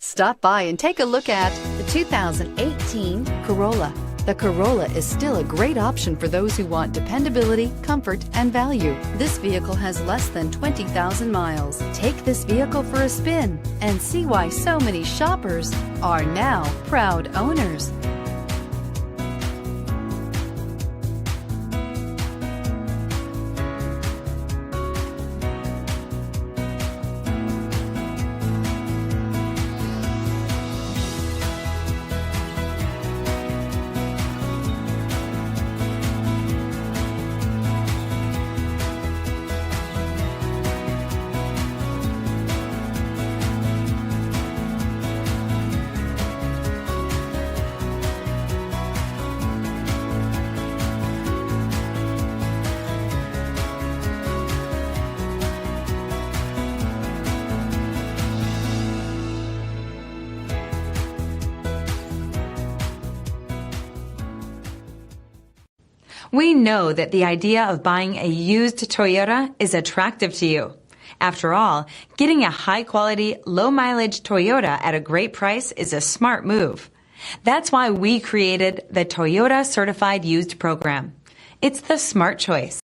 Stop by and take a look at the 2018 Corolla. The Corolla is still a great option for those who want dependability, comfort, and value. This vehicle has less than 20,000 miles. Take this vehicle for a spin and see why so many shoppers are now proud owners. We know that the idea of buying a used Toyota is attractive to you. After all, getting a high-quality, low-mileage Toyota at a great price is a smart move. That's why we created the Toyota Certified Used program. It's the smart choice.